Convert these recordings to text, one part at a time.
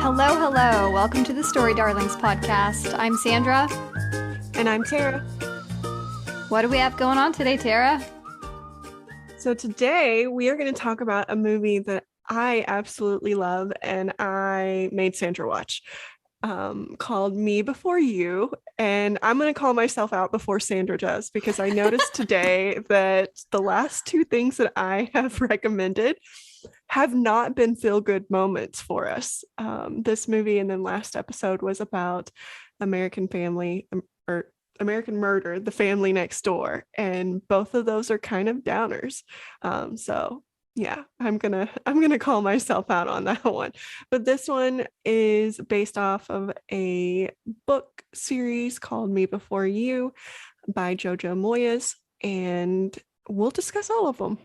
Hello, hello. Welcome to the Story Darlings podcast. I'm Sandra. And I'm Tara. What do we have going on today, Tara? So today we are going to talk about a movie that I absolutely love and I made Sandra watch, called Me Before You. And I'm going to call myself out before Sandra does, because I noticed today that the last two things that I have recommended have not been feel-good moments for us. This movie and then last episode was about American Family, or American Murder, The Family Next Door, and both of those are kind of downers. So yeah, I'm gonna call myself out on that one. But this one is based off of a book series called Me Before You by Jojo Moyes, and we'll discuss all of them.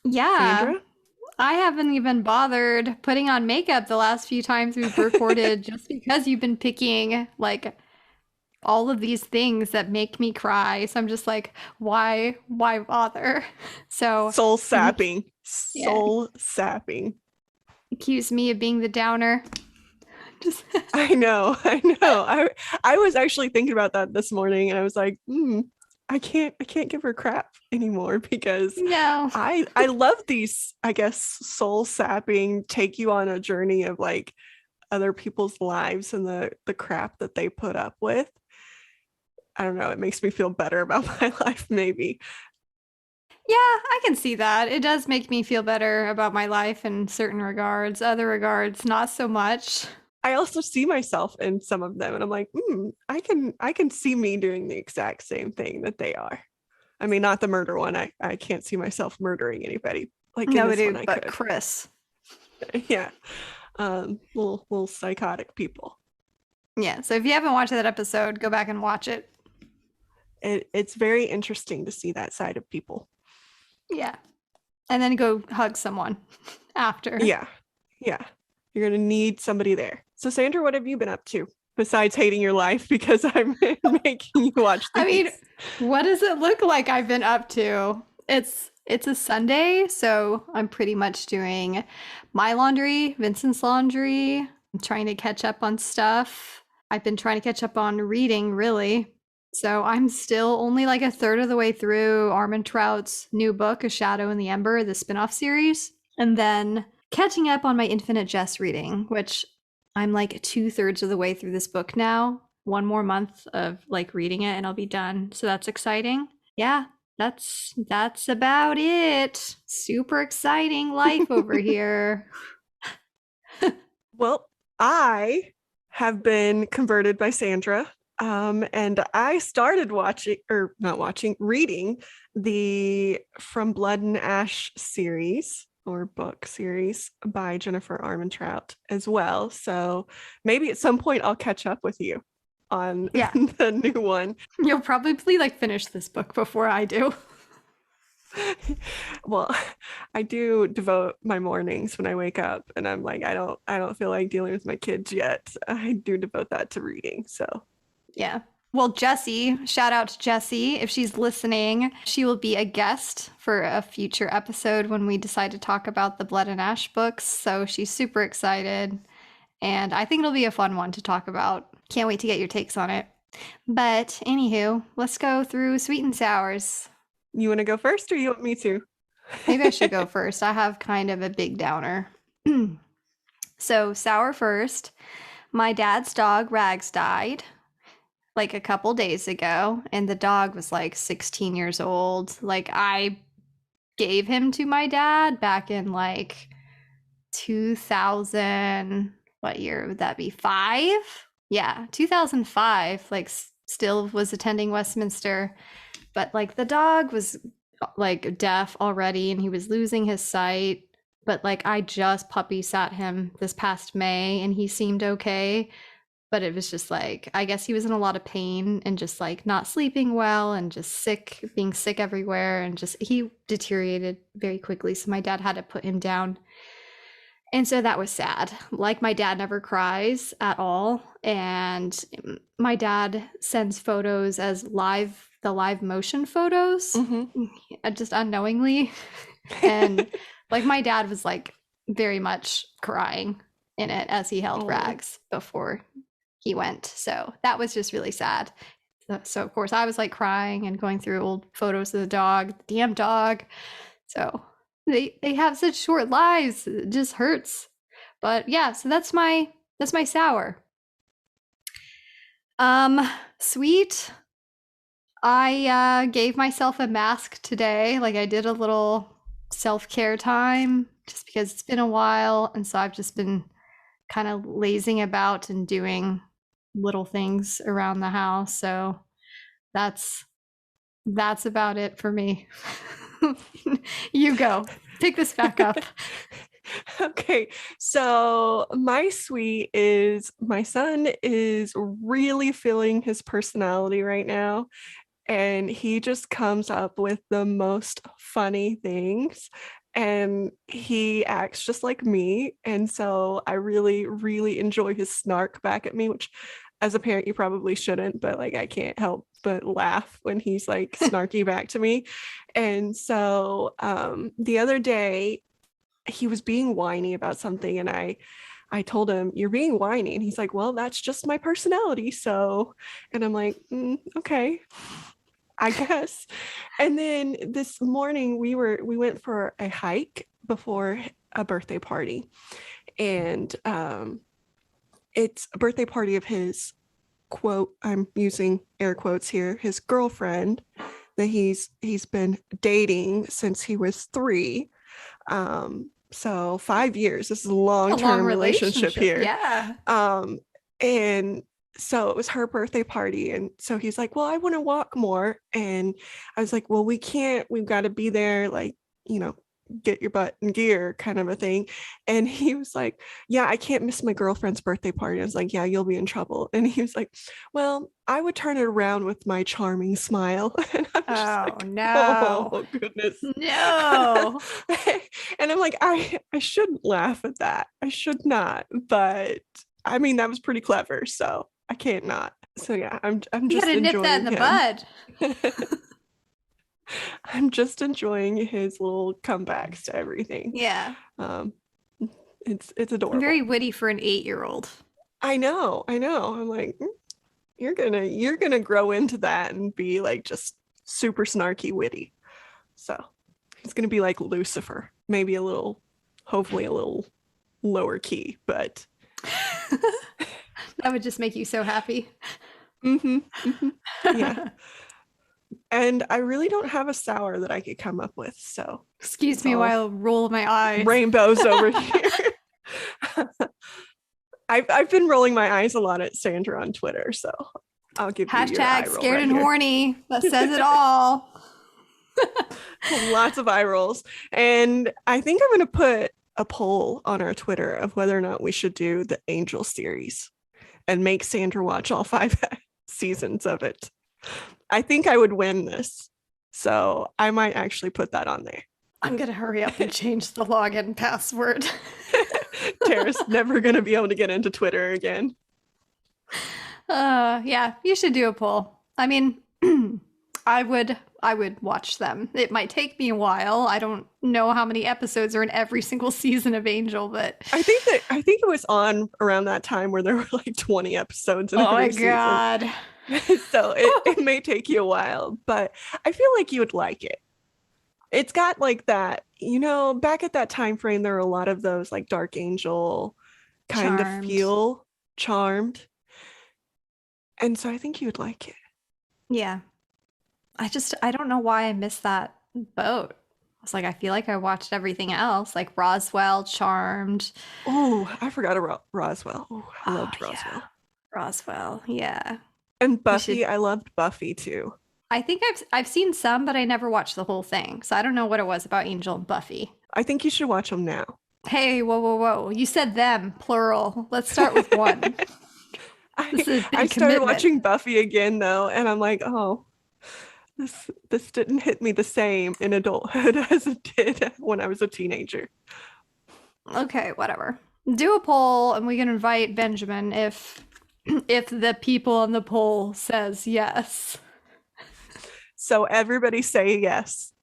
Yeah, Sandra? I haven't even bothered putting on makeup the last few times we've recorded just because you've been picking like all of these things that make me cry. So I'm just like, why bother? So Soul you sapping. yeah, Soul sapping. accuse me of being the downer. Just I know. I was actually thinking about that this morning and I was like, I can't give her crap anymore, because no. I love these, I guess, soul sapping, take you on a journey of like other people's lives and the crap that they put up with. I don't know, it makes me feel better about my life, maybe. Yeah, I can see that. It does make me feel better about my life in certain regards. Other regards, not so much. I also see myself in some of them and I'm like, I can see me doing the exact same thing that they are. I mean, not the murder one. I can't see myself murdering anybody. Like in this Nobody one I but could. Chris. Yeah. Little psychotic people. Yeah, so if you haven't watched that episode, go back and watch it. It's very interesting to see that side of people. Yeah. And then go hug someone after. Yeah. Yeah. You're gonna need somebody there. So Sandra, what have you been up to besides hating your life because I'm making you watch I mean, these? what does it look like I've been up to? It's a Sunday, so I'm pretty much doing my laundry, Vincent's laundry. I'm trying to catch up on stuff. I've been trying to catch up on reading, really. So I'm still only like a third of the way through Armin Trout's new book, A Shadow in the Ember, the spin-off series. And then catching up on my Infinite Jest reading, which I'm like two-thirds of the way through this book now. One more month of like reading it and I'll be done. So that's exciting. Yeah, that's about it. Super exciting life over here. Well, I have been converted by Sandra. And I started watching, or not watching, reading the From Blood and Ash series or book series by Jennifer Armentrout as well. So maybe at some point I'll catch up with you on Yeah, the new one. you'll probably like finish this book before I do. Well, I do devote my mornings when I wake up and I'm like, I don't feel like dealing with my kids yet. I do devote that to reading. So Yeah. Well, Jessie, shout out to Jessie. If she's listening, she will be a guest for a future episode when we decide to talk about the Blood and Ash books. So she's super excited. And I think it'll be a fun one to talk about. Can't wait to get your takes on it. But anywho, let's go through sweet and sours. you want to go first or you want me to? Maybe I should go first. I have kind of a big downer. So, sour first. My dad's dog, Rags, died like a couple days ago, and the dog was like 16 years old. Like, I gave him to my dad back in like 2000. What year would that be? 5? Yeah, 2005. Like, still was attending Westminster, but like the dog was like deaf already and he was losing his sight. But like I just puppy sat him this past May and he seemed okay. But it was just like, I guess he was in a lot of pain and just like not sleeping well and just sick, being sick everywhere. And just he deteriorated very quickly. So my dad had to put him down. And so that was sad. Like my dad never cries at all. And my dad sends photos as the live motion photos, just unknowingly. And like my dad was like very much crying in it as he held Oh. Rags before he went. So that was just really sad. So of course I was like crying and going through old photos of the dog, the damn dog. So they have such short lives. It just hurts. But yeah, so that's my sour. Um, Sweet. I gave myself a mask today. Like I did a little self-care time just because it's been a while, and so I've just been kind of lazing about and doing little things around the house. So that's that's about it for me. You go. Pick this back up. Okay, so my sweet is my son is really feeling his personality right now, and he just comes up with the most funny things, and he acts just like me. And so I really, really enjoy his snark back at me, which as a parent you probably shouldn't, but like I can't help but laugh when he's like snarky back to me. And so the other day he was being whiny about something, and I told him, "You're being whiny." And he's like, "Well, that's just my personality." So, and I'm like, okay, I guess. And then this morning we went for a hike before a birthday party. And it's a birthday party of his, quote, I'm using air quotes here, his girlfriend that he's been dating since he was 3. So 5 years. This is a A long long-term relationship relationship. here. Yeah. And so it was her birthday party. And so he's like, "Well, I want to walk more." And I was like, "Well, we can't, we've got to be there, like, you know, get your butt in gear kind of a thing." And he was like, "Yeah, I can't miss my girlfriend's birthday party." I was like, "Yeah, you'll be in trouble." And he was like, "Well, I would turn it around with my charming smile." And I'm just Oh like, no. "Oh, goodness." No. And I'm like, I shouldn't laugh at that. I should not. But I mean, that was pretty clever, so I can't not. So yeah, I'm You just gotta nip that in enjoying the him. bud. I'm just enjoying his little comebacks to everything. Yeah. Um, it's Very adorable. witty for an 8-year-old. I know, I know. I'm like, you're gonna grow into that and be like just super snarky witty. So he's gonna be like Lucifer, maybe a little, hopefully a little lower key, but That would just make you so happy. mm-hmm, mm-hmm, yeah. And I really don't have a sour that I could come up with, so Excuse it's me all while I roll my eyes. rainbows over here. I've been rolling my eyes a lot at Sandra on Twitter, so I'll give you your Hashtag eye roll scared right and here. horny. That says it all. Lots of eye rolls. And I think I'm going to put a poll on our Twitter of whether or not we should do the Angel series and make Sandra watch all 5 seasons of it. I think I would win this. So I might actually put that on there. I'm gonna hurry up and change the login password. Tara's never going to be able to get into Twitter again. Yeah, you should do a poll. I mean, I would watch them. It might take me a while. I don't know how many episodes are in every single season of Angel, but I think it was on around that time where there were like 20 episodes in oh my every season. god. So it may take you a while, but I feel like you would like it. It's got like that, back at that time frame, there were a lot of those like Dark Angel kind of Charmed. feel, Charmed. And so I think you would like it. Yeah. I don't know why I missed that boat. I was like, I feel like I watched everything else, like Roswell, Charmed. Oh, I forgot about Roswell. Oh, I Oh loved yeah. Roswell. Roswell. Yeah. And You should Buffy, I loved Buffy too. I think I've seen some, but I never watched the whole thing. So I don't know what it was about Angel and Buffy. I think you should watch them now. Hey, whoa, whoa, whoa. You said them, plural. Let's start with one. This I is a I big started commitment. watching Buffy again though, and I'm like, oh, this didn't hit me the same in adulthood as it did when I was a teenager. Okay, whatever. Do a poll and we can invite Benjamin if the people on the poll says yes. So everybody say yes.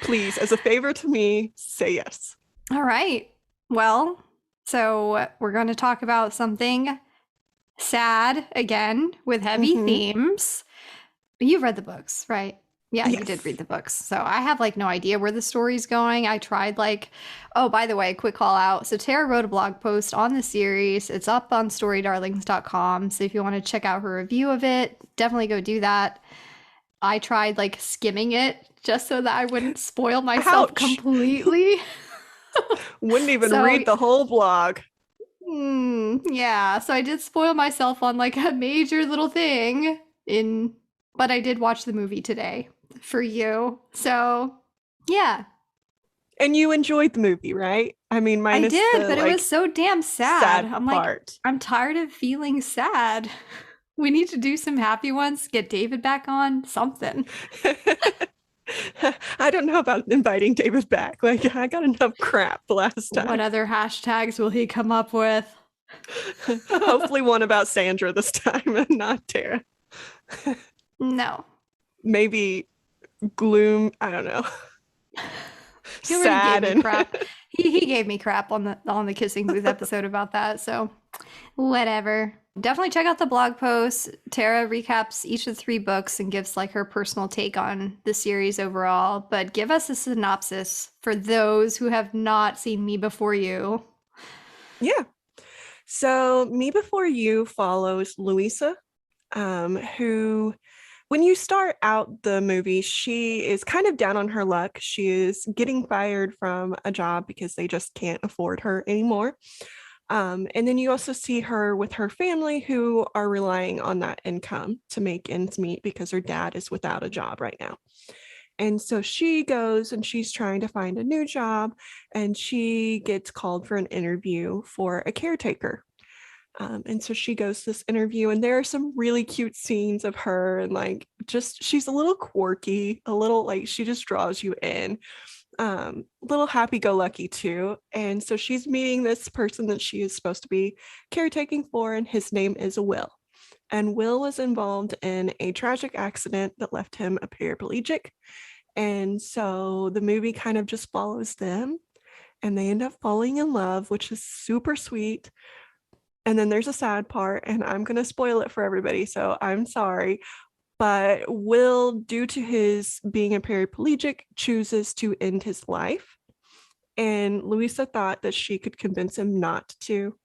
Please, as a favor to me, say yes. All right. Well, So, we're going to talk about something sad again with heavy Mm-hmm. themes. You've read the books, right? Yeah, you did Yes. read the books. So I have like no idea where the story's going. I tried oh, by the way, quick call out. So Tara wrote a blog post on the series. It's up on storydarlings.com. So if you want to check out her review of it, definitely go do that. I tried like skimming it just so that I wouldn't spoil myself Ouch. completely. Wouldn't even So read the whole blog. yeah, so I did spoil myself on like a major little thing in but I did watch the movie today for you. So, yeah, And you enjoyed the movie, right? I mean, I minus did, the but it was like so damn sad. sad I'm like part. I'm tired of feeling sad. We need to do some happy ones, get David back on, something. I don't know about inviting David back. Like, I got enough crap last What time. other hashtags will he come up with? Hopefully, one about Sandra this time and not Tara. No. Maybe gloom. I don't know. He already gave Sad me and crap. He gave me crap on the kissing booth episode about that. So whatever. Definitely check out the blog post. Tara recaps each of the three books and gives like her personal take on the series overall. But give us a synopsis for those who have not seen Me Before You. yeah. So, Me Before You follows Louisa, who, when you start out the movie, she is kind of down on her luck. She is getting fired from a job because they just can't afford her anymore. And then you also see her with her family who are relying on that income to make ends meet because her dad is without a job right now. And so she goes and she's trying to find a new job, and she gets called for an interview for a caretaker. And so she goes to this interview, and there are some really cute scenes of her, and like just she's a little quirky, a little like she just draws you in. Little happy-go-lucky too. And so she's meeting this person that she is supposed to be caretaking for, and his name is Will. And Will was involved in a tragic accident that left him a paraplegic. And so the movie kind of just follows them, and they end up falling in love, which is super sweet. And then there's a sad part, and I'm going to spoil it for everybody, so I'm sorry. But Will, due to his being a paraplegic, chooses to end his life. And Louisa thought that she could convince him not to,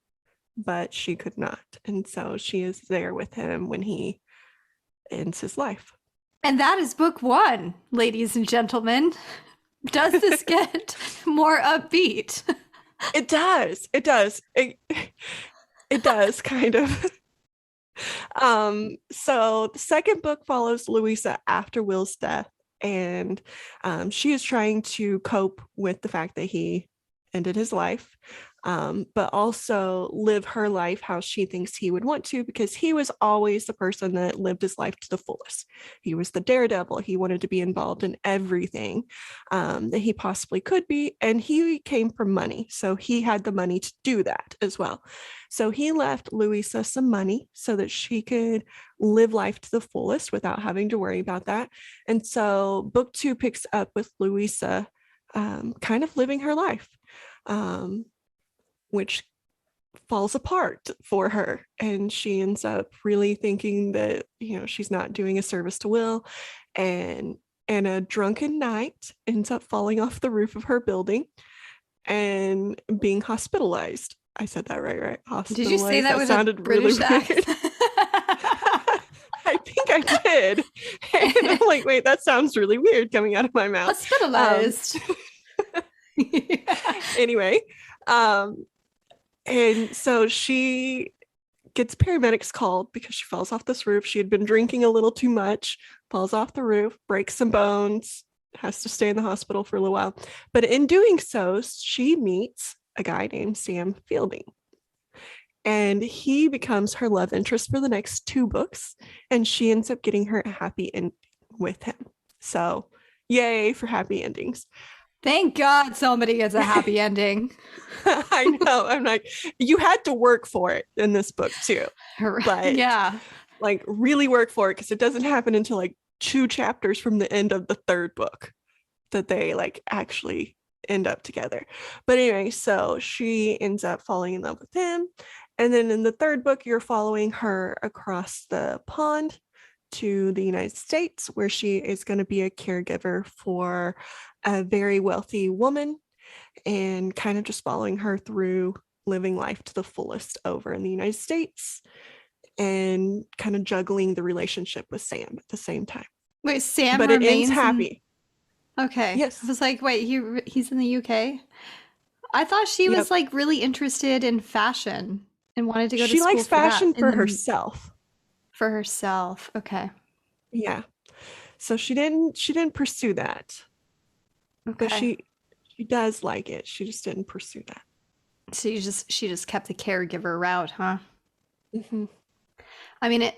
but she could not. And so she is there with him when he ends his life. And that is book one, ladies and gentlemen. Does this get more upbeat? It does. It does. It does kind of. So the second book follows Louisa after Will's death, and she is trying to cope with the fact that he ended his life, but also live her life how she thinks he would want to, because he was always the person that lived his life to the fullest. He was the daredevil. He wanted to be involved in everything that he possibly could be, and he came from money, so he had the money to do that as well. So he left Louisa some money so that she could live life to the fullest without having to worry about that. And so book two picks up with Louisa kind of living her life, which falls apart for her. And she ends up really thinking that, she's not doing a service to Will. And a drunken night ends up falling off the roof of her building and being hospitalized. I said that right? Did you say Hospitalized. that That with a sounded really British weird. accent? I think I did. And I'm like, wait, that sounds really weird coming out of my mouth. Hospitalized. Anyway, and so she gets paramedics called because she falls off this roof. She had been drinking a little too much, falls off the roof, breaks some bones, has to stay in the hospital for a little while. But in doing so, she meets a guy named Sam Fielding. And he becomes her love interest for the next two books. And she ends up getting her a happy ending with him. So, yay for happy endings. Thank God somebody gets a happy ending. I know. I'm like, you had to work for it in this book too. But yeah. like really work for it, because it doesn't happen until like 2 chapters from the end of the third book that they like actually end up together. But anyway, so she ends up falling in love with him. And then in the third book, you're following her across the pond to the United States, where she is going to be a caregiver for a very wealthy woman and kind of just following her through living life to the fullest over in the United States and kind of juggling the relationship with Sam at the same time. Wait, Sam But it ends remains in. happy. Okay. I Yes. was like, wait, he's in the UK? I thought she was Yep. like really interested in fashion and wanted to go to She school likes for that fashion in for the herself. for herself. Okay. Yeah. So she didn't pursue that, but Okay. she does like it. She just didn't pursue that. So she just kept the caregiver route, huh? Mm-hmm. I mean,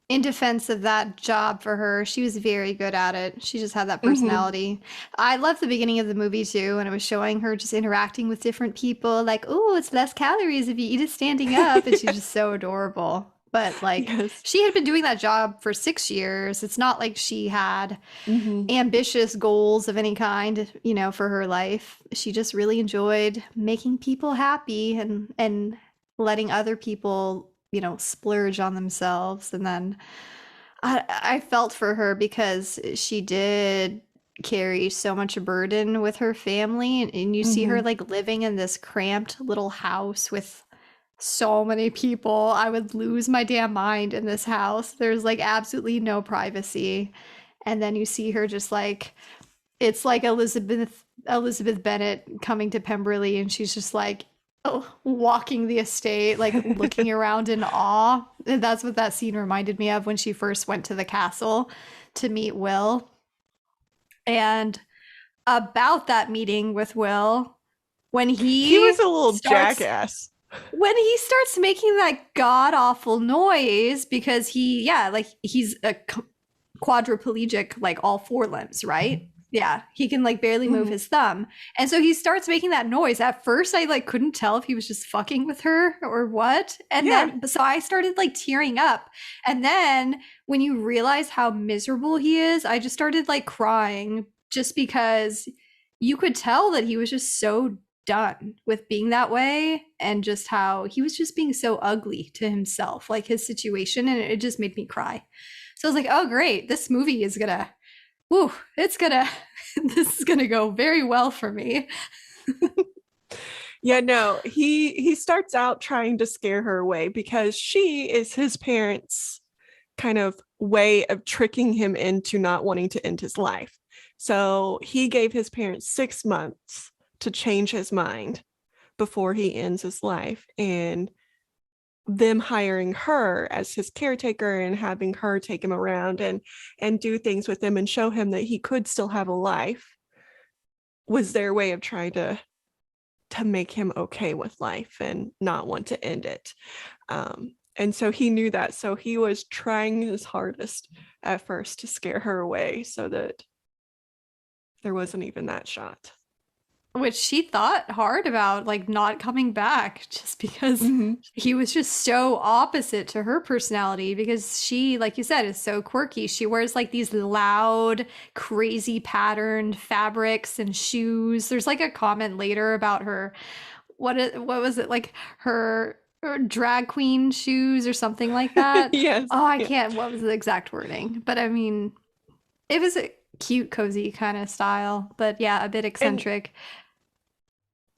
in defense of that job for her, she was very good at it. She just had that Mm-hmm. personality. I loved the beginning of the movie too, and it was showing her just interacting with different people, like, oh, it's less calories if you eat it standing up. And she's just so adorable. But like, Yes. she had been doing that job for 6 years. It's not like she had Mm-hmm. ambitious goals of any kind, for her life. She just really enjoyed making people happy and letting other people, splurge on themselves. And then I felt for her because she did carry so much burden with her family, and you see her Mm-hmm. like living in this cramped little house with so many people. I would lose my damn mind in this house. There's like absolutely no privacy. And then you see her just like it's like Elizabeth Bennet coming to Pemberley, and she's just like, oh, walking the estate, like looking around in awe. And that's what that scene reminded me of when she first went to the castle to meet Will. And about that meeting with Will, when He he was a little starts jackass. making that god awful noise, because like he's a quadriplegic, like all four limbs, right? Yeah, he can like barely move Mm-hmm. his thumb. And so he starts making that noise. At first, I like couldn't tell if he was just fucking with her or what. And Yeah. then, so I started like tearing up. And then when you realize how miserable he is, I just started like crying, just because you could tell that he was just so done with being that way, and just how he was just being so ugly to himself, like his situation. And it just made me cry. So I was like, oh, great. This movie is gonna, woo, it's gonna, this is gonna go very well for me. Yeah, no, he starts out trying to scare her away because she is his parents' kind of way of tricking him into not wanting to end his life. So he gave his parents 6 months to change his mind before he ends his life. And them hiring her as his caretaker and having her take him around and do things with him and show him that he could still have a life was their way of trying to make him okay with life and not want to end it. And so he knew that. So he was trying his hardest at first to scare her away so that there wasn't even that shot. Which she thought hard about, like not coming back, just because Mm-hmm. he was just so opposite to her personality. Because she, like you said, is so quirky. She wears like these loud, crazy patterned fabrics and shoes. There's like a comment later about her. What was it, like her drag queen shoes or something like that? Yes. Oh, I Yeah. can't. What was the exact wording? But I mean, it was a cute, cozy kind of style. But yeah, a bit And eccentric.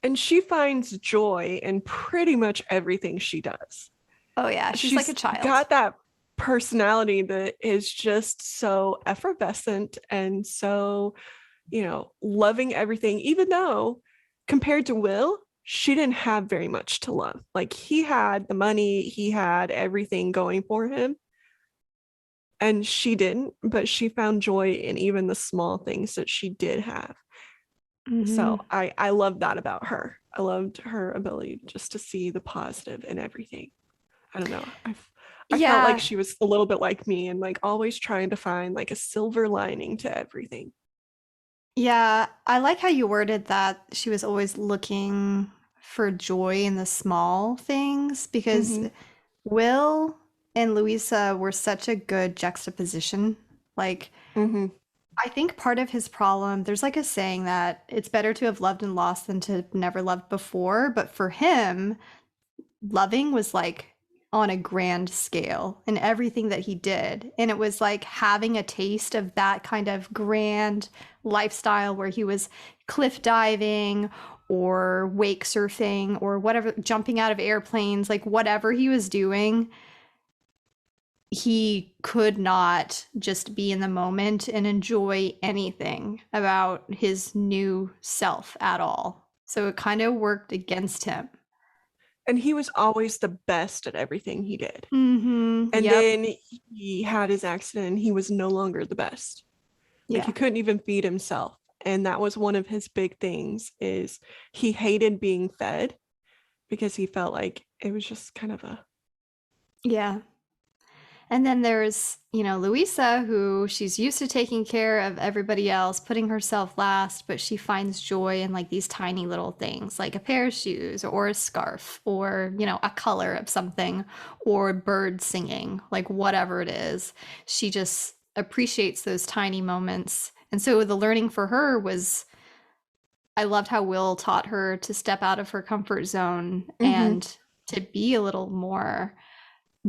and she finds joy in pretty much everything she does. Oh yeah, she's like a She's child. got that personality that is just so effervescent and so, loving everything, even though compared to Will, she didn't have very much to love. Like he had the money, he had everything going for him, and she didn't, but she found joy in even the small things that she did have. So Hmm. I love that about her. I loved her ability just to see the positive in everything. I don't know. I felt like Yeah, she was a little bit like me and like always trying to find like a silver lining to everything. yeah. I like how you worded that she was always looking for joy in the small things, because Mm-hmm. Will and Louisa were such a good juxtaposition. Like, Mm-hmm. I think part of his problem, there's like a saying that it's better to have loved and lost than to never loved before. But for him, loving was like on a grand scale in everything that he did. And it was like having a taste of that kind of grand lifestyle where he was cliff diving or wake surfing or whatever, jumping out of airplanes, like whatever he was doing, he could not just be in the moment and enjoy anything about his new self at all. So it kind of worked against him. And he was always the best at everything he did. Mm-hmm. And Yep. then he had his accident and he was no longer the best. Like he Yeah. couldn't even feed himself. And that was one of his big things is he hated being fed because he felt like it was just kind of a Yeah. And then there's, Louisa, who she's used to taking care of everybody else, putting herself last, but she finds joy in like these tiny little things, like a pair of shoes or a scarf or, a color of something or birds singing, like whatever it is. She just appreciates those tiny moments. And so the learning for her was I loved how Will taught her to step out of her comfort zone mm-hmm, and to be a little more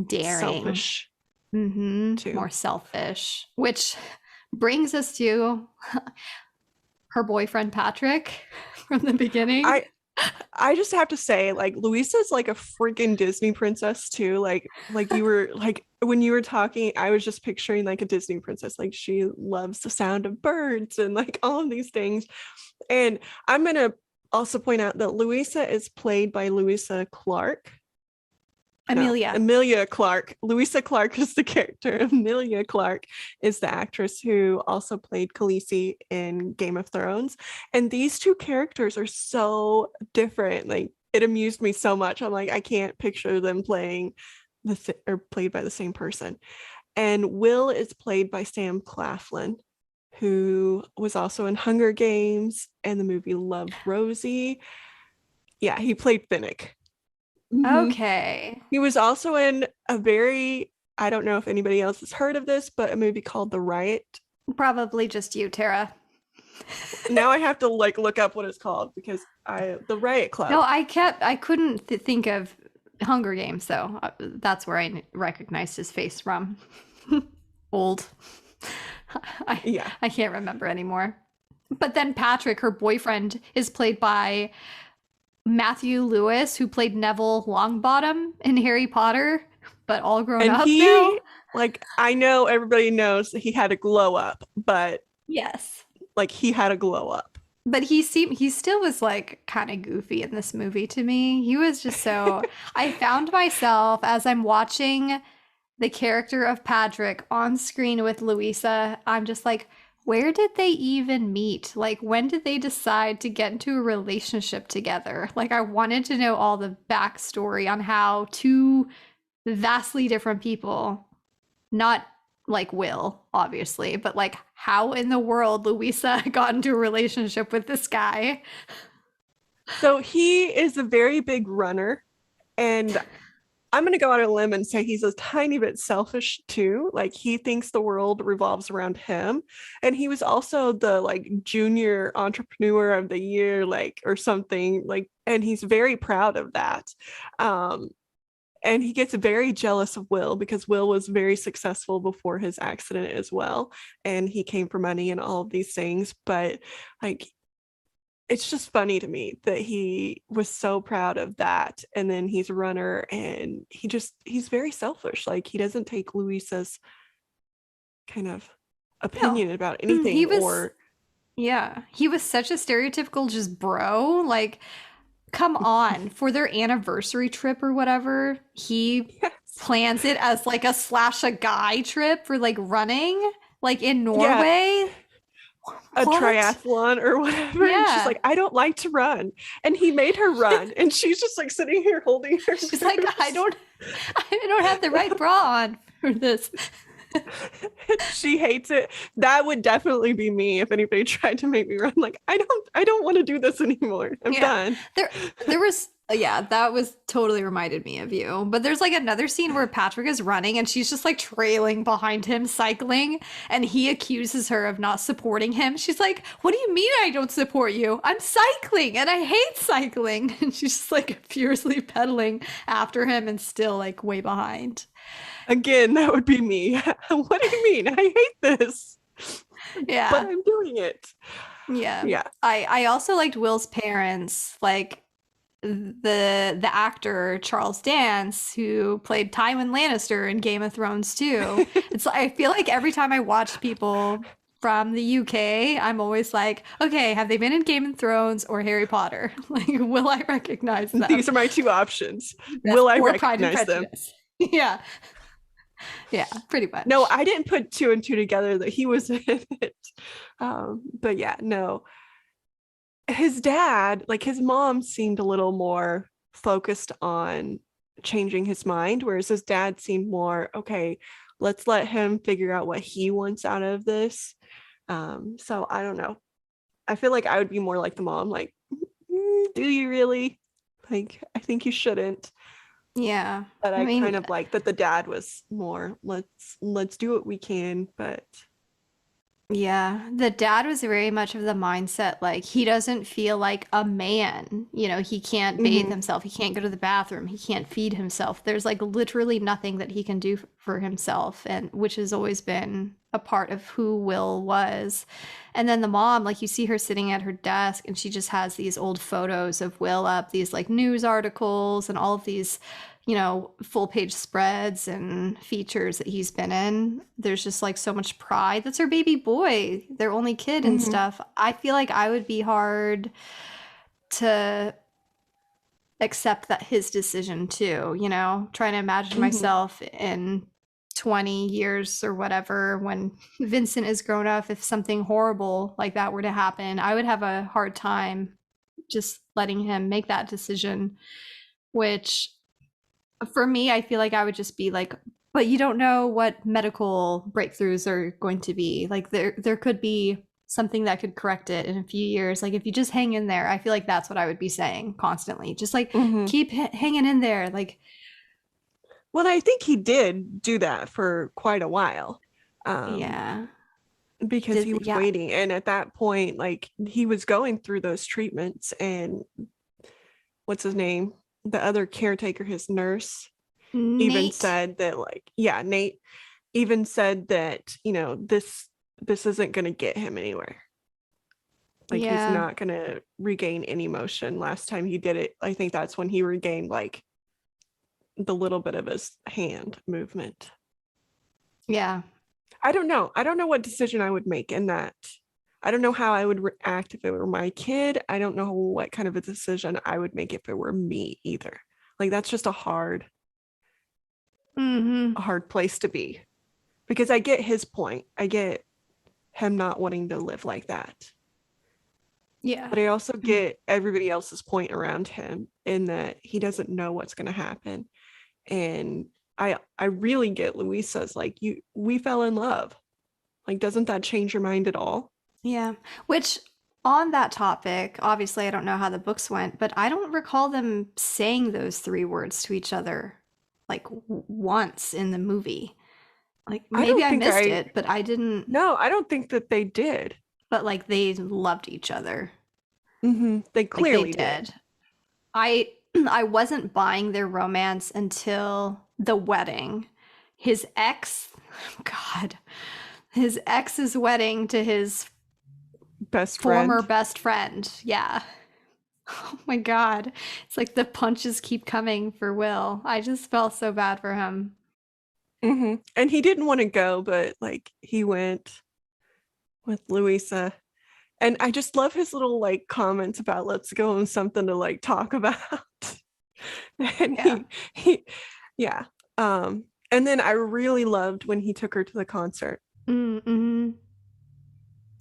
daring. selfish More too. selfish, which brings us to her boyfriend Patrick from the beginning. I I just have to say, like, Luisa's like a freaking Disney princess too. Like you were like when you were talking, I was just picturing like a Disney princess. Like she loves the sound of birds and like all of these things. And I'm gonna also point out that Luisa is played by Louisa Clark. No, Amelia. Emilia Clarke. Louisa Clark is the character. Emilia Clarke is the actress who also played Khaleesi in Game of Thrones. And these two characters are so different. Like it amused me so much. I'm like, I can't picture them playing or played by the same person. And Will is played by Sam Claflin, who was also in Hunger Games and the movie Love Rosie. Yeah, he played Finnick. Mhm. Okay. He was also in a very, I don't know if anybody else has heard of this, but a movie called The Riot. Probably just you, Tara. Now I have to like look up what it's called because The Riot No, Club. I couldn't think of Hunger Games, though. That's where I recognized his face from. Old. I, Yeah. I can't remember anymore. But then Patrick, her boyfriend, is played by Matthew Lewis, who played Neville Longbottom in Harry Potter, but all grown And up now. like, I know everybody knows that he had a glow up, but Yes. like, he had a glow up. But he still was like kind of goofy in this movie to me. He was just so I found myself as I'm watching the character of Patrick on screen with Louisa, I'm just like, where did they even meet? Like, when did they decide to get into a relationship together? Like, I wanted to know all the backstory on how two vastly different people, not like Will, obviously, but like how in the world Louisa got into a relationship with this guy. So he is a very big runner. And I'm going to go out on a limb and say he's a tiny bit selfish too. Like he thinks the world revolves around him. And he was also the like junior entrepreneur of the year, like, or something like, and he's very proud of that. Um, and he gets very jealous of Will because Will was very successful before his accident as well. And he came for money and all of these things. But like it's just funny to me that he was so proud of that, and then he's a runner and he's very selfish. Like he doesn't take Luisa's kind of No. opinion about He anything was or yeah, he was such a stereotypical just bro. Like, come on, for their anniversary trip or whatever, he yes, plans it as like a slash a guy trip for like running, like in yeah, Norway. a What? triathlon or whatever, and she's Yeah. like, I don't like to run, and he made her run, and she's just like sitting here holding her She's like, boobs. I don't have the right bra on for this. She hates it. That would definitely be me if anybody tried to make me run. Like, I don't want to do this anymore. I'm Yeah. done. There was yeah, that was totally reminded me of you. But there's like another scene where Patrick is running and she's just like trailing behind him cycling and he accuses her of not supporting him. She's like, "What do you mean I don't support you? I'm cycling and I hate cycling." And she's just like furiously pedaling after him and still like way behind. Again, that would be me. What do you mean? I hate this, but Yeah. I'm doing it. Yeah. Yeah. I also liked Will's parents, like the actor Charles Dance, who played Tywin Lannister in Game of Thrones too. It's I feel like every time I watch people from the UK, I'm always like, okay, have they been in Game of Thrones or Harry Potter? Like, will I recognize them? These are my two options. Yes, Will I or Pride and recognize them? Prejudice. Yeah, yeah, pretty No, much. I didn't put two and two together that he was in it. But yeah, no. His dad, like his mom, seemed a little more focused on changing his mind, whereas his dad seemed more, okay, let's let him figure out what he wants out of this. So I don't know. I feel like I would be more like the mom, like, do you really? Like, I think you shouldn't. Yeah, But I I kind mean, of like that the dad was more, let's do what we can, but yeah, the dad was very much of the mindset like he doesn't feel like a man. You know, he can't bathe mhm, himself, he can't go to the bathroom, he can't feed himself. There's like literally nothing that he can do for himself, and which has always been a part of who Will was. And then the mom, like you see her sitting at her desk and she just has these old photos of Will up, these like news articles and all of these full page spreads and features that he's been in. There's just like so much pride. That's her baby boy, their only kid and mhm, stuff. I feel like I would be hard to accept that his decision too, trying to imagine mhm. myself in 20 years or whatever when Vincent is grown up. If something horrible like that were to happen, I would have a hard time just letting him make that decision, which for me, I feel like I would just be like, but you don't know what medical breakthroughs are going to be. Like there could be something that could correct it in a few years. Like if you just hang in there, I feel like that's what I would be saying constantly. Just like Mhm. keep hanging in there. Like Well, I think he did do that for quite a while. Um, yeah. because he was Yeah. waiting. And at that point, like he was going through those treatments, and what's his name? The other caretaker, his nurse, even Nate. said that, like, yeah, Nate even said that, this isn't gonna get him anywhere. Like he's Yeah. not gonna regain any motion. Last time he did it, I think that's when he regained like the little bit of his hand movement. Yeah. I don't know. I don't know what decision I would make in that. I don't know how I would react if it were my kid. I don't know what kind of a decision I would make if it were me either. Like that's just Mm-hmm. a hard place to be, because I get his point. I get him not wanting to live like that. Yeah. But I also get everybody else's point around him in that he doesn't know what's going to happen. And I really get Louisa's like, you we fell in love. Like, doesn't that change your mind at all? Yeah. Which, on that topic, obviously, I don't know how the books went, but I don't recall them saying those three words to each other like once in the movie. Like, I maybe don't I think missed I it, but I didn't, No, I don't think that they did. but like they loved each other. They Like they clearly did. did. I I wasn't buying their romance until the wedding. His ex, God, his ex's wedding to his Best former friend. best friend. Yeah. Oh my God. It's like the punches keep coming for Will. I just felt so bad for him. And he didn't want to go, but like he went with Louisa. And I just love his little like comments about let's go on something to like talk about. And Yeah. he yeah. And then I really loved when he took her to the concert. Mm-hmm.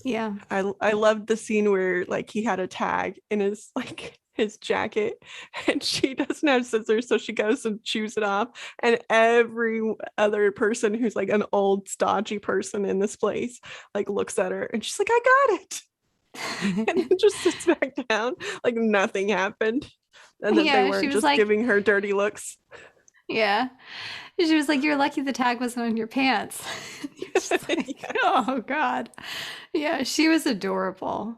Yeah. I loved the scene where like he had a tag in his like his jacket, and she doesn't have scissors, so she goes and chews it off. And every other person who's like an old stodgy person in this place like looks at her and she's like, I got it. And then just sits back down like nothing happened. And that they Yeah, she weren't was just like, giving her dirty looks. yeah. She was like, "You're lucky the tag wasn't on your pants." You're just like, Yes. oh God. Yeah, she was adorable.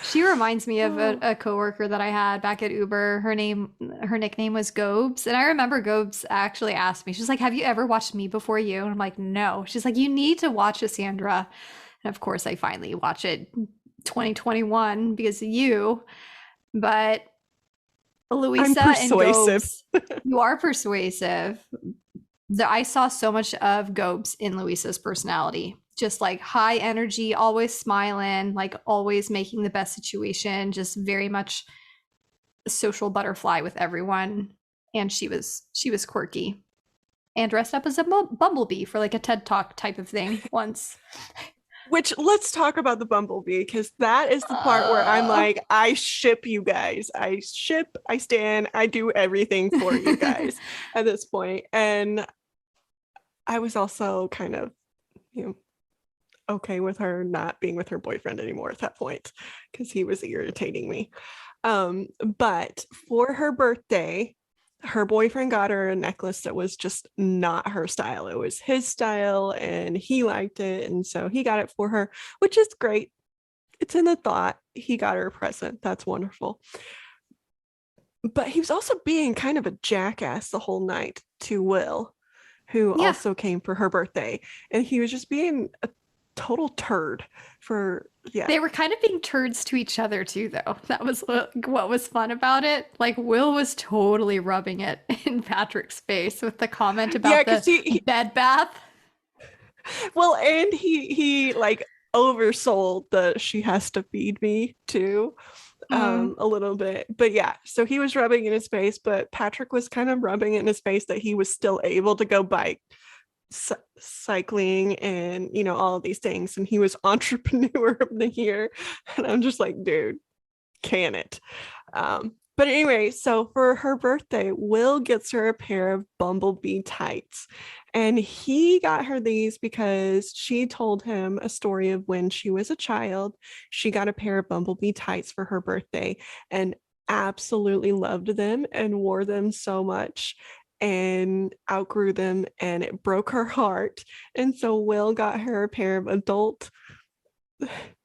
She reminds me of Oh. a coworker that I had back at Uber. Her nickname was Gobes. And I remember Gobes actually asked me, she's like, "Have you ever watched Me Before You?" And I'm like, "No." She's like, "You need to watch it, Sandra." And of course, I finally watch it 2021 because of you. But I'm Louisa and persuasive. Gobes, you are persuasive. I saw so much of Gobes in Louisa's personality. Just like high energy, always smiling, like always making the best situation, just very much a social butterfly with everyone. And she was quirky and dressed up as a bumblebee for like a TED Talk type of thing once. Which, let's talk about the bumblebee, because that is the part where I'm Uh, like, I ship you guys. I ship, I stand, I do everything for you guys at this point. And I was also kind of, you know, okay with her not being with her boyfriend anymore at that point because he was irritating me. But for her birthday, her boyfriend got her a necklace that was just not her style. It was his style and he liked it. And so he got it for her, which is great. It's in the thought. He got her a present. That's wonderful. But he was also being kind of a jackass the whole night to Will, who yeah, also came for her birthday. And he was just being a total turd for, yeah. they were kind of being turds to each other too, though. That was what was fun about it. Like Will was totally rubbing it in Patrick's face with the comment Yeah, about because the bed bath. well, and he like oversold the she has to feed me too, Mm. a little bit. But yeah, so he was rubbing in his face, but Patrick was kind of rubbing it in his face that he was still able to go bike, cycling, and all of these things, and he was entrepreneur of the year. And I'm just like, dude, can it? But anyway, so for her birthday, Will gets her a pair of bumblebee tights. And he got her these because she told him a story of when she was a child. She got a pair of bumblebee tights for her birthday and absolutely loved them and wore them so much and outgrew them, and it broke her heart. And so Will got her a pair of adult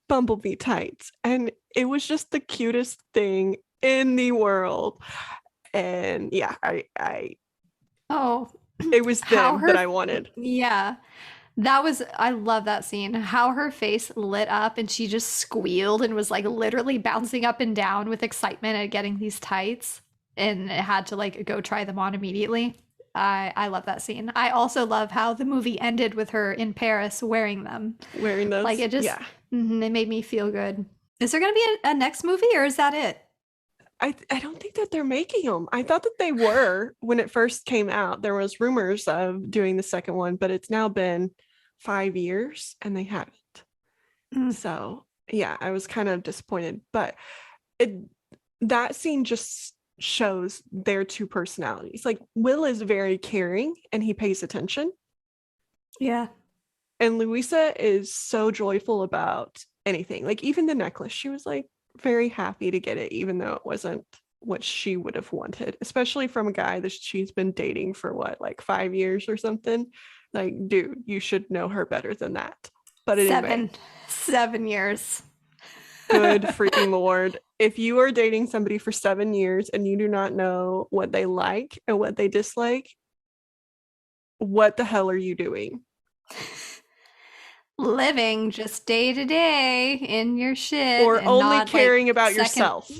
bumblebee tights, and it was just the cutest thing in the world. And yeah, I Oh, it was how them that her, I wanted. yeah, that was, I love that scene. How her face lit up and she just squealed and was like literally bouncing up and down with excitement at getting these tights and had to like go try them on immediately. I love that scene. I also love how the movie ended with her in Paris wearing them. Wearing Like those, it just, yeah. it made me feel good. Is there going to be a next movie or is that it? I don't think that they're making them. I thought that they were when it first came out. There was rumors of doing the second one, but it's now been 5 years and they haven't. Mm, So yeah, I was kind of disappointed. But it that scene just shows their two personalities. Like Will is very caring and he pays attention, yeah. and Louisa is so joyful about anything. Like even the necklace, she was like very happy to get it, even though it wasn't what she would have wanted, especially from a guy that she's been dating for what, like 5 years or something. Like, dude, you should know her better than that. But anyway, 7 years. good freaking Lord. If you are dating somebody for 7 years and you do not know what they like and what they dislike, what the hell are you doing? Living just day to day in your shit Or and only not like caring about second. yourself?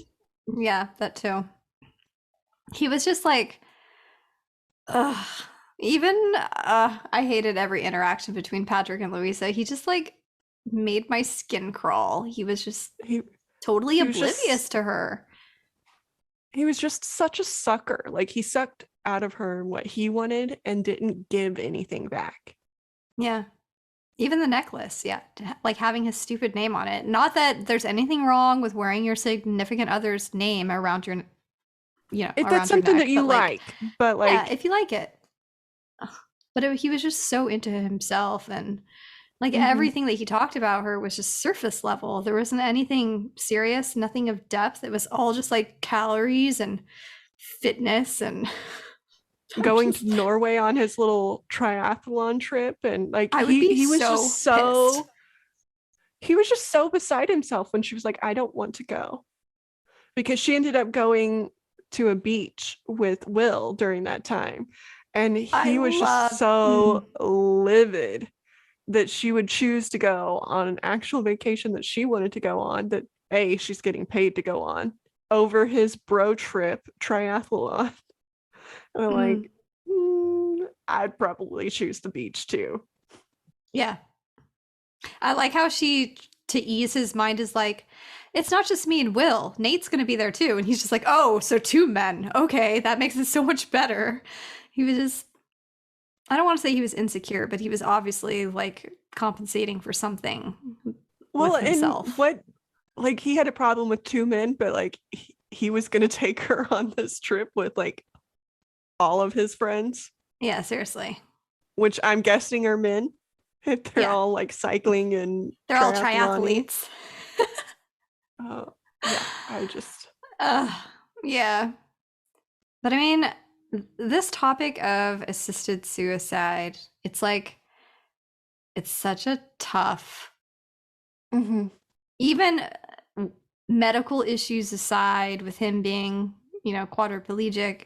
Yeah, that too. He was just like, ugh. Even I hated every interaction between Patrick and Louisa. He just like made my skin crawl. He was just He totally he was oblivious just to her. he was just such a sucker. Like he sucked out of her what he wanted and didn't give anything back. Yeah. Even the necklace, yeah, like having his stupid name on it. Not that there's anything wrong with wearing your significant other's name around your, If that's around your something that neck, you but like, like, but yeah, like, if you like it. But he was just so into himself, and like mhm. everything that he talked about her was just surface level. There wasn't anything serious, nothing of depth. It was all just like calories and fitness, and I'm Going to just, Norway on his little triathlon trip, and like I would be he was just so pissed. so he was just so beside himself when she was like, I don't want to go, because she ended up going to a beach with Will during that time, and I he was just love. so livid that she would choose to go on an actual vacation that she wanted to go on, that she's getting paid to go on, over his bro trip triathlon. And I'm Mm, like, I'd probably choose the beach too. yeah, I like how she, to ease his mind, is like, it's not just me and Will. Nate's gonna be there too, and he's just like, oh, so two men. Okay, that makes it so much better. He was just, I don't want to say he was insecure, but he was obviously like compensating for something Well, with and himself. what, like, he had a problem with two men, but like he was gonna take her on this trip with like all of his friends, Yeah, seriously. which I'm guessing are men, if they're Yeah, all like cycling and they're all triathloning. triathletes. uh, yeah, I just uh, yeah. But I mean, this topic of assisted suicide, it's like, it's such a tough, mhm. even medical issues aside, with him being, quadriplegic.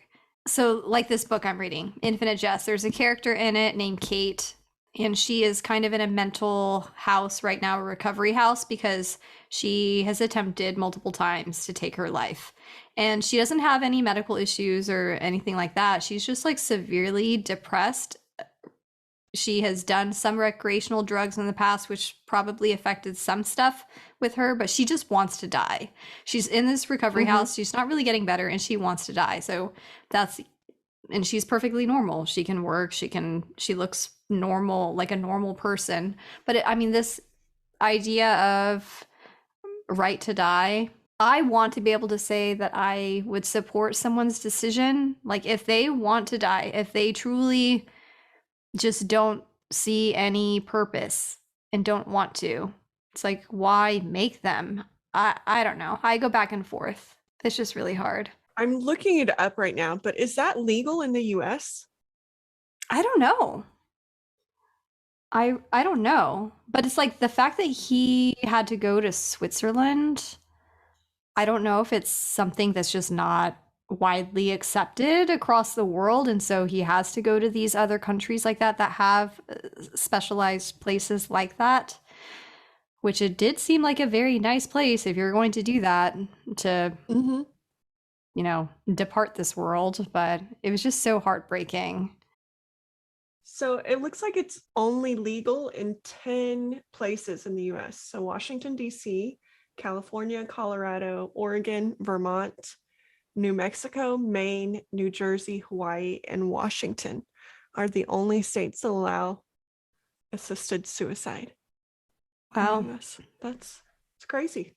So, like this book I'm reading, Infinite Jest, there's a character in it named Kate, and she is kind of in a mental house right now, a recovery house, because she has attempted multiple times to take her life. And she doesn't have any medical issues or anything like that. She's just like severely depressed. She has done some recreational drugs in the past, which probably affected some stuff with her, but she just wants to die. She's in this recovery Mhm. house. She's not really getting better, and she wants to die. So that's, and she's perfectly normal. She can work. She looks normal, like a normal person. But I mean, this idea of right to die, I want to be able to say that I would support someone's decision. Like, if they want to die, if they truly just don't see any purpose and don't want to. It's like, why make them? I don't know. I go back and forth. It's just really hard. I'm looking it up right now, but is that legal in the US? I don't know. I don't know. But it's like the fact that he had to go to Switzerland, I don't know if it's something that's just not widely accepted across the world, and so he has to go to these other countries like that have specialized places like that. Which it did seem like a very nice place if you're going to do that, to, Mm-hmm. depart this world, but it was just so heartbreaking. So it looks like it's only legal in 10 places in the US. So Washington, D.C., California, Colorado, Oregon, Vermont, New Mexico, Maine, New Jersey, Hawaii, and Washington are the only states that allow assisted suicide in the Well, US. It's crazy.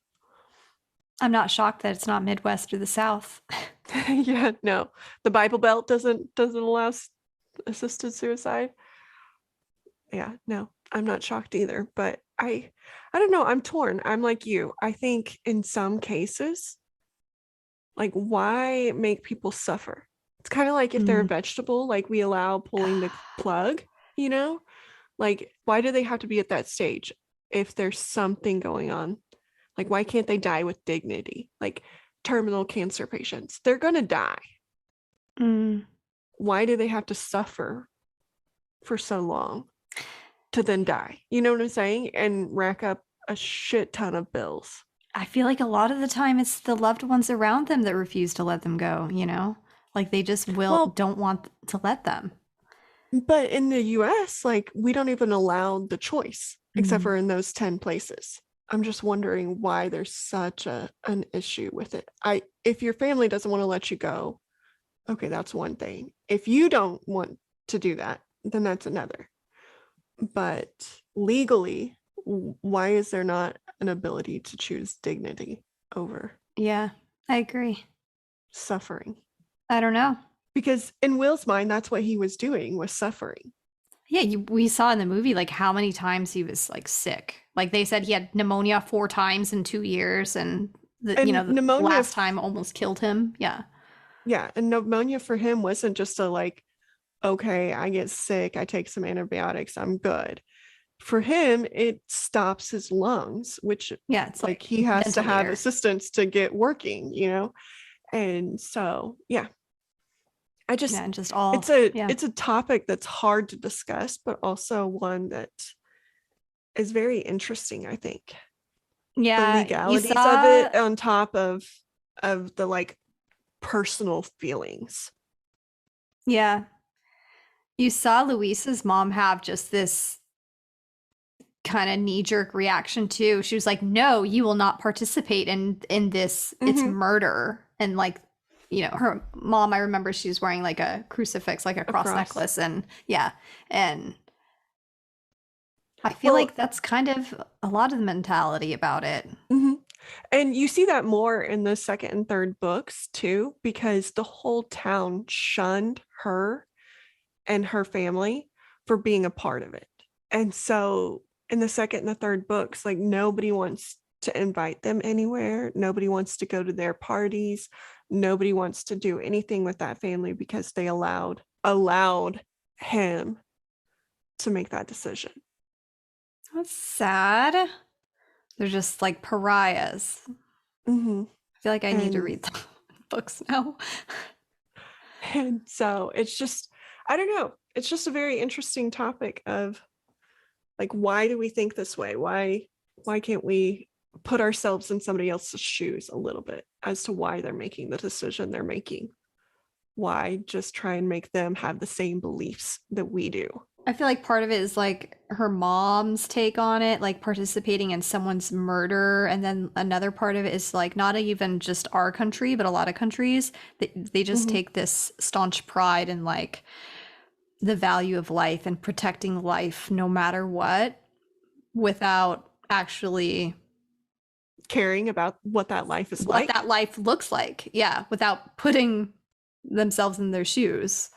I'm not shocked that it's not Midwest or the South. Yeah, no. The Bible Belt doesn't allow assisted suicide. Yeah, no, I'm not shocked either, but I don't know, I'm torn. I'm like you. I think in some cases, like, why make people suffer? It's kind of like if they're a Mm. vegetable, like we allow pulling the plug, you know? Like, why do they have to be at that stage if there's something going on? Like, why can't they die with dignity? Like terminal cancer patients, they're gonna die. Mm. Why do they have to suffer for so long to then die? You know what I'm saying? And rack up a shit ton of bills. I feel like a lot of the time it's the loved ones around them that refuse to let them go. Like they just Well, don't want to let them. but in the US, like, we don't even allow the choice except Mm. for in those 10 places. I'm just wondering why there's such an issue with it. If your family doesn't want to let you go, okay, that's one thing. If you don't want to do that, then that's another. But legally, why is there not an ability to choose dignity over Yeah, I agree. suffering? I don't know. Because in Will's mind, that's what he was doing, was suffering. Yeah, we saw in the movie like how many times he was like sick. Like they said he had pneumonia 4 times in 2 years, and And the pneumonia, last time almost killed him. Yeah, yeah, and pneumonia for him wasn't just a like, okay, I get sick, I take some antibiotics, I'm good. For him, it stops his lungs, which yeah, it's like like he has to have ventilator. assistance to get working, you know? And so, yeah, I just Yeah, and just all yeah, it's a topic that's hard to discuss, but also one that is very interesting, I think. The yeah. You legalities of saw it on top of the like personal feelings. yeah, you saw Luisa's mom have just this kind of knee jerk reaction too. She was like, "No, you will not participate in this. It's Mm-hmm. murder." And like, her mom, I remember she was wearing like a crucifix, like a cross Across. necklace, and yeah, and I feel Well, like that's kind of a lot of the mentality about it. mhm. And you see that more in the second and third books too, because the whole town shunned her and her family for being a part of it. And so in the second and the third books, like nobody wants to invite them anywhere. Nobody wants to go to their parties. Nobody wants to do anything with that family because they allowed him to make that decision. That's sad. They're just like pariahs. Mm-hmm. I feel like I need to And read the books now. and so it's just, I don't know, it's just a very interesting topic of like, why do we think this way? Why can't we put ourselves in somebody else's shoes a little bit as to why they're making the decision they're making? Why just try and make them have the same beliefs that we do? I feel like part of it is like her mom's take on it, like participating in someone's murder. And then another part of it is like not even just our country, but a lot of countries, they just Mm-hmm. take this staunch pride in like the value of life and protecting life no matter what without actually Caring about what that life is what like. that life looks like. Yeah, without putting themselves in their shoes.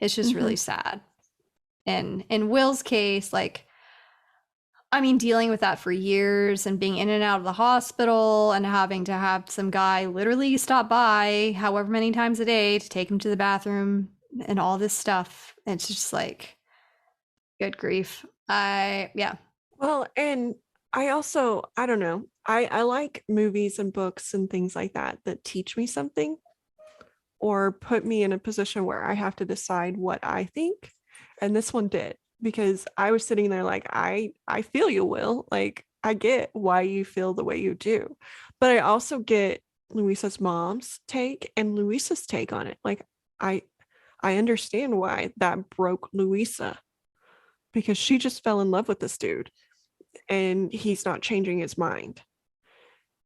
It's just Mm-hmm. really sad. And in Will's case, like, I mean, dealing with that for years and being in and out of the hospital and having to have some guy literally stop by however many times a day to take him to the bathroom and all this stuff. It's just like, good grief. Yeah. Well, and I don't know, I like movies and books and things like that that teach me something or put me in a position where I have to decide what I think. And this one did, because I was sitting there like, I feel you, Will. Like I get why you feel the way you do. But I also get Luisa's mom's take and Luisa's take on it. Like I I understand why that broke Luisa, because she just fell in love with this dude and he's not changing his mind.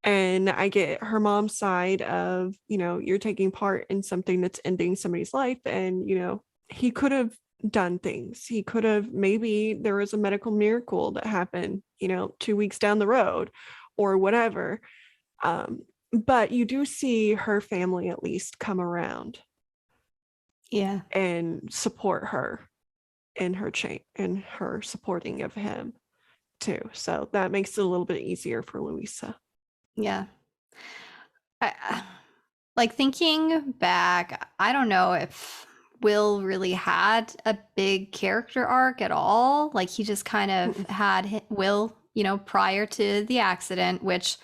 And I get her mom's side of, you're taking part in something that's ending somebody's life. And, he could have done things. He could have, maybe there was a medical miracle that happened, 2 weeks down the road or whatever. Um, but you do see her family at least come around Yeah. and support her in her chain and her supporting of him too. So that makes it a little bit easier for Louisa. Yeah. Like thinking back, I don't know if Will really had a big character arc at all. Like he just kind of Mm-mm. had Will, prior to the accident, which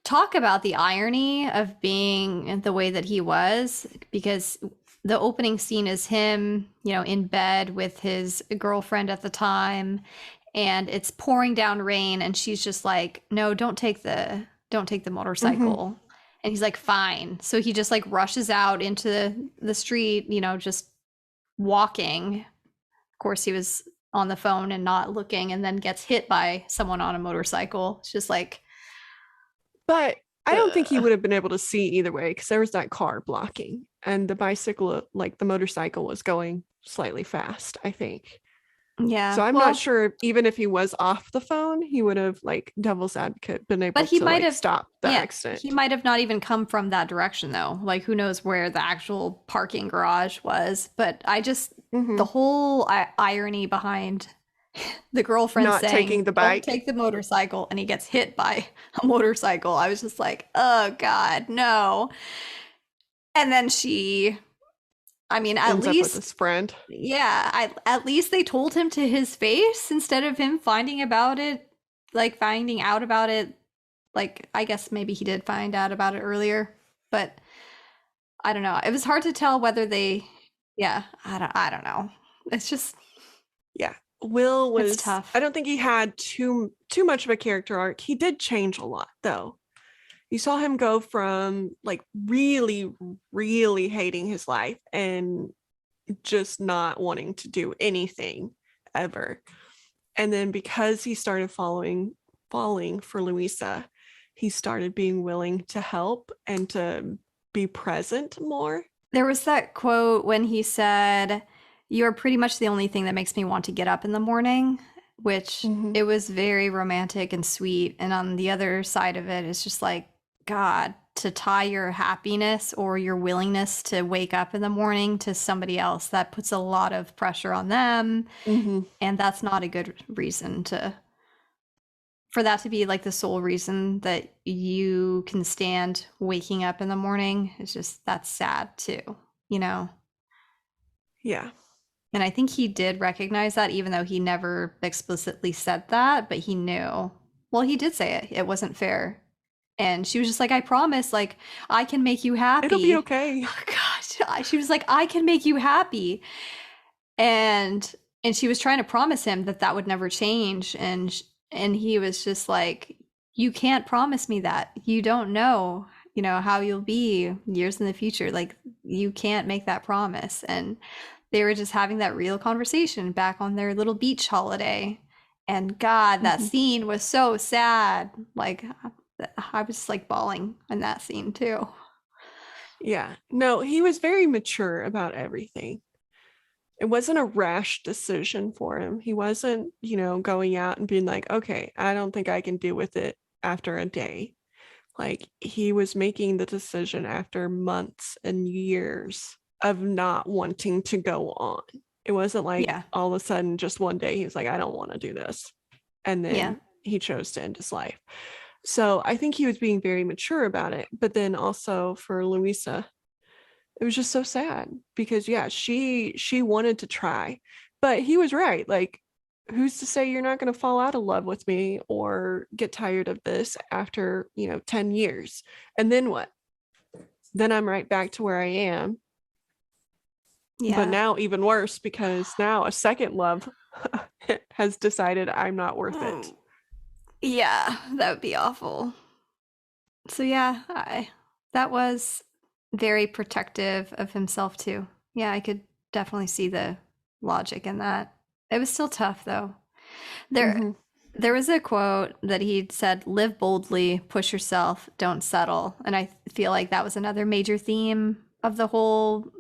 talk about the irony of being the way that he was, because the opening scene is him, in bed with his girlfriend at the time, and it's pouring down rain, and she's just like, "No, don't take the Mm-hmm. motorcycle." And he's like, "Fine." So he just like rushes out into the street, just walking. Of course, he was on the phone and not looking, and then gets hit by someone on a motorcycle. It's just like, But I don't think he ugh. would have been able to see either way because there was that car blocking and the bicycle, like the motorcycle, was going slightly fast, I think. Yeah. So I'm not Well, sure even if he was off the phone, he would have like devil's advocate been but able he to might like have, stop the yeah, he accident. might have not even come from that direction though. Like, who knows where the actual parking garage was. But I just, Hmm. the whole irony behind the girlfriend Not taking saying, the don't bike. take the motorcycle, and he gets hit by a motorcycle. I was just like, oh God, no. And then I mean, at Ends up with least, his friend. yeah, at least they told him to his face instead of him finding out about it. Like, I guess maybe he did find out about it earlier, but I don't know. It was hard to tell whether yeah, I don't know. It's just, Yeah. Will it's was, I tough. don't think he had too much of a character arc. He did change a lot though. You saw him go from like really, really hating his life and just not wanting to do anything ever. And then because he started falling for Louisa, he started being willing to help and to be present more. There was that quote when he said, "You're pretty much the only thing that makes me want to get up in the morning," which Mm-hmm. it was very romantic and sweet. And on the other side of it, it's just like, God, to tie your happiness or your willingness to wake up in the morning to somebody else, that puts a lot of pressure on them. Mm-hmm. And that's not a good reason for that to be like the sole reason that you can stand waking up in the morning. It's just, that's sad too, you know? Yeah. And I think he did recognize that, even though he never explicitly said that, but he knew. Well, he did say it. It wasn't fair. And she was just like, I promise, like, I can make you It'll be happy. okay. Oh, gosh. She was like, I can make you happy. And she was trying to promise him that that would never change. And he was just like, you can't promise me that. You don't know, how you'll be years in the future. Like, you can't make that promise. And they were just having that real conversation back on their little beach holiday. And God, that Mm-hmm. scene was so sad. Like, I was just like bawling in that scene too. Yeah. No, he was very mature about everything. It wasn't a rash decision for him. He wasn't, going out and being like, okay, I don't think I can deal with it after a day. Like he was making the decision after months and years of not wanting to go on. It wasn't like Yeah. all of a sudden just one day he was like, I don't want to do this. And Yeah. then he chose to end his life. So I think he was being very mature about it. But then also for Louisa, it was just so sad because yeah, she wanted to try, but he was right. Like, who's to say you're not going to fall out of love with me or get tired of this after 10 years? And then what? Then I'm right back to where I am, but Yeah. now even worse because now a second love has decided I'm not worth it. Mm. Yeah, that would be awful. So yeah, that was very protective of himself too. Yeah, I could definitely see the logic in that. It was still tough though. There Mm-hmm. there was a quote that he'd said, "Live boldly, push yourself, don't settle." And I feel like that was another major theme of the whole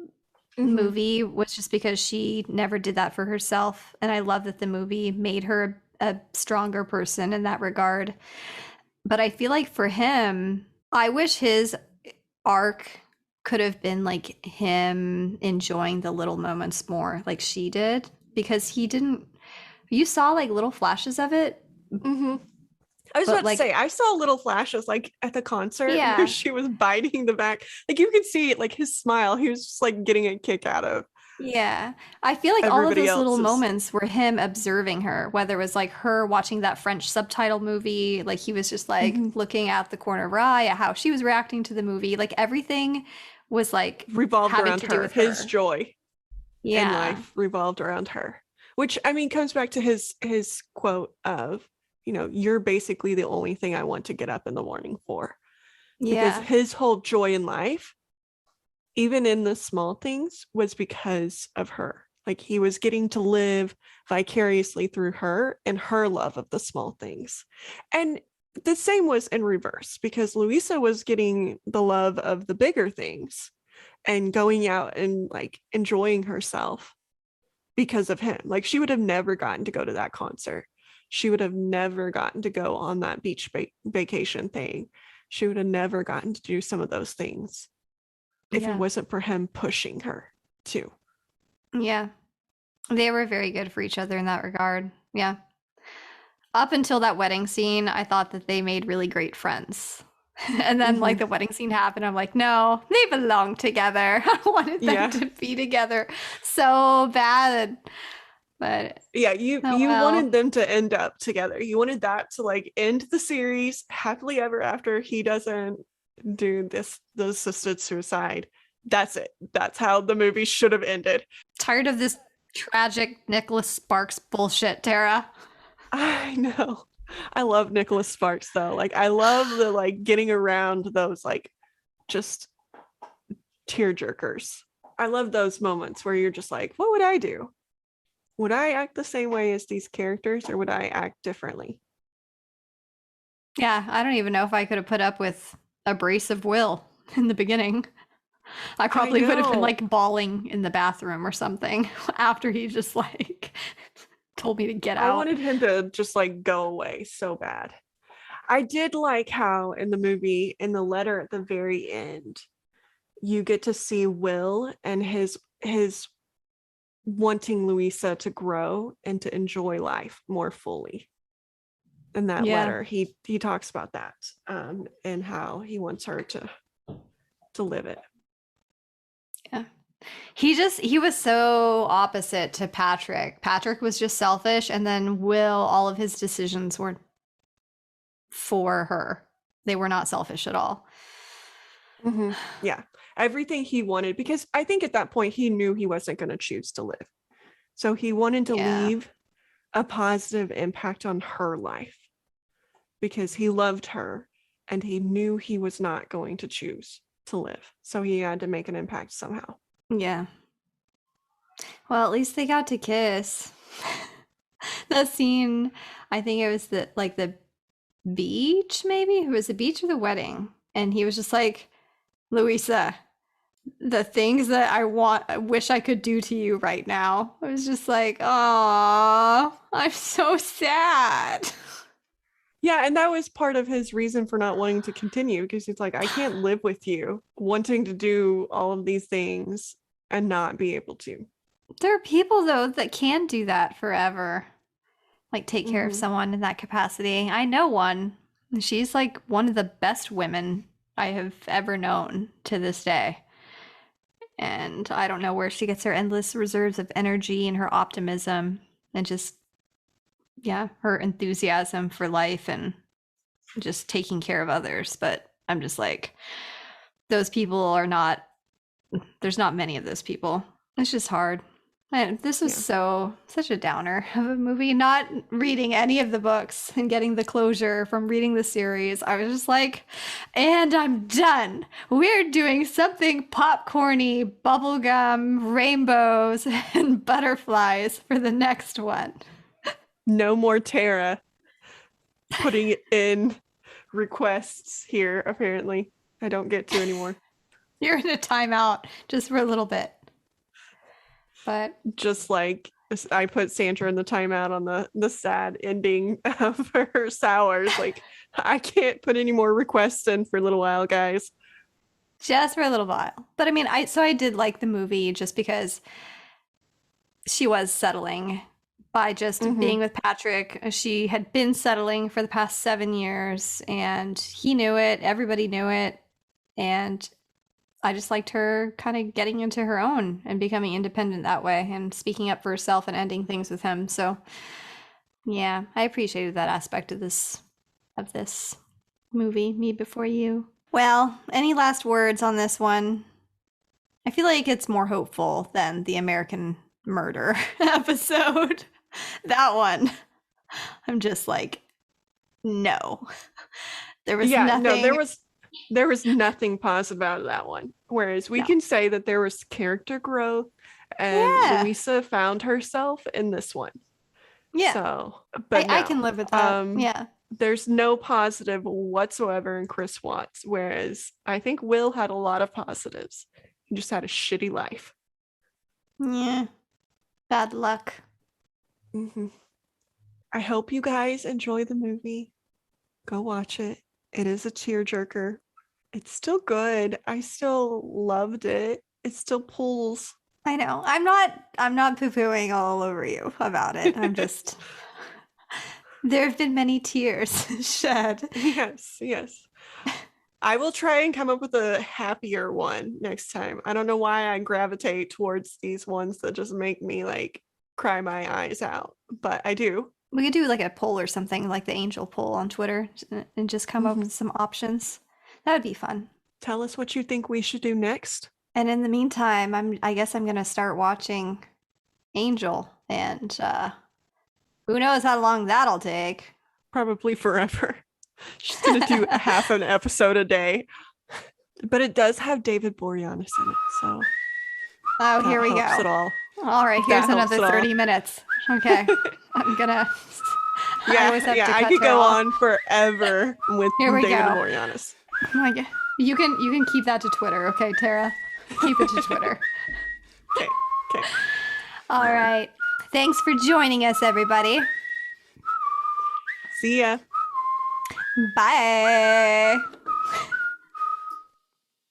Mm-hmm. movie, was just because she never did that for herself. And I love that the movie made her a stronger person in that regard. But I feel like for him, I wish his arc could have been like him enjoying the little moments more, like she did, because he didn't. You saw like little flashes of it, Mm-hmm. I was but about to like, say, I saw little flashes like at the concert where yeah, she was biting the back. Like you could see it, like his smile, he was just like getting a kick out of yeah. I feel like all of everybody those little else's. moments were him observing her, whether it was like her watching that French subtitle movie, like he was just like Mm-hmm. looking out the corner of her eye at how she was reacting to the movie. Like everything was like Revolved having around to do her. with His her. joy in Yeah. life revolved around her. Which I mean comes back to his quote of, you're basically the only thing I want to get up in the morning for. Because Yeah. his whole joy in life, even in the small things, was because of her. Like he was getting to live vicariously through her and her love of the small things. And the same was in reverse because Louisa was getting the love of the bigger things and going out and like enjoying herself because of him. Like she would have never gotten to go to that concert. She would have never gotten to go on that beach vacation thing. She would have never gotten to do some of those things if it Yeah. wasn't for him pushing her to. Yeah. They were very good for each other in that regard. Yeah. Up until that wedding scene, I thought that they made really great friends. And then, like, Mm-hmm. the wedding scene happened. I'm like, no, they belong together. I wanted them Yeah. to be together so bad. But Yeah, you oh you well. wanted them to end up together. You wanted that to like end the series happily ever after. He doesn't do the assisted suicide. That's it. That's how the movie should have ended. Tired of this tragic Nicholas Sparks bullshit, Tara. I know. I love Nicholas Sparks though. Like I love the like getting around those like just tear jerkers. I love those moments where you're just like, what would I do? Would I act the same way as these characters or would I act differently? Yeah, I don't even know if I could have put up with abrasive Will in the beginning. I I probably would have been know. like bawling in the bathroom or something after he just like told me to get I out. wanted him to just like go away so bad. I did like how in the movie, in the letter at the very end, you get to see Will and his wanting Louisa to grow and to enjoy life more fully. In that Yeah. letter, he talks about that and how he wants her to live it. Yeah. He was so opposite to Patrick. Patrick was just selfish, and then Will, all of his decisions were for her. They were not selfish at all. Mm-hmm. Yeah, everything he wanted, because I think at that point he knew he wasn't going to choose to live, so he wanted to Yeah. leave a positive impact on her life because he loved her and he knew he was not going to choose to live, so he had to make an impact somehow. Yeah. Well, at least they got to kiss. That scene, I think it was the beach, maybe? It was the beach or the wedding. And he was just like, Louisa, the things that I wish I could do to you right now. I was just like, oh, I'm so sad. Yeah, and that was part of his reason for not wanting to continue, because he's like, I can't live with you wanting to do all of these things and not be able to. There are people, though, that can do that forever. Like, take care of Mm-hmm. someone in that capacity. I know one. She's like one of the best women I have ever known to this day. And I don't know where she gets her endless reserves of energy and her optimism and just, yeah, her enthusiasm for life and just taking care of others. But I'm just like, those people are not, there's not many of those people. It's just hard. And this was Yeah. such a downer of a movie. Not reading any of the books and getting the closure from reading the series, I was just like, and I'm done. We're doing something popcorny, bubblegum, rainbows, and butterflies for the next one. No more Tara putting in requests here, apparently. I don't get to anymore. You're in a timeout just for a little bit. But Just like I put Sandra in the timeout on the sad ending of her sours. Like, I can't put any more requests in for a little while, guys. just for a little while. But I mean, I did like the movie just because she was settling by just Mm-hmm. being with Patrick. She had been settling for the past 7 years and he knew it. Everybody knew it. And I just liked her kind of getting into her own and becoming independent that way and speaking up for herself and ending things with him. So yeah, I appreciated that aspect of this movie, Me Before You. Well, any last words on this one? I feel like it's more hopeful than the American Murder episode. That one, I'm just like, no. There was Yeah, no, nothing. there was nothing positive out of that one. Whereas we No. can say that there was character growth and Yeah. Louisa found herself in this one. Yeah. So, but I no. can live with that. Yeah. There's no positive whatsoever in Chris Watts, whereas I think Will had a lot of positives. He just had a shitty life. Yeah. Bad luck. Hmm. I hope you guys enjoy the movie. Go watch it. It is a tearjerker. It's still good. I still loved it. It still pulls. I know. I'm not poo-pooing all over you about it. I'm just there have been many tears shed. Yes, yes. I will try and come up with a happier one next time. I don't know why I gravitate towards these ones that just make me like cry my eyes out, but I do. We could do like a poll or something, like the angel poll on Twitter, and just come up Mhm. with some options. That would be fun. Tell us what you think we should do next. And in the meantime, I guess I'm gonna start watching Angel, and who knows how long that'll take. Probably forever. She's gonna do a half an episode a day. But it does have David Boreanaz in it, so Oh, that here we helps go. it all. All right, here's That helps another it all. 30 minutes. Okay. I'm gonna. I always have to I cut could go Terrell. on forever with Here we David go. Boreanaz. Oh my God. You can keep that to Twitter, okay, Tara? Keep it to Twitter. Okay, okay. All right. Thanks for joining us, everybody. See ya. Bye.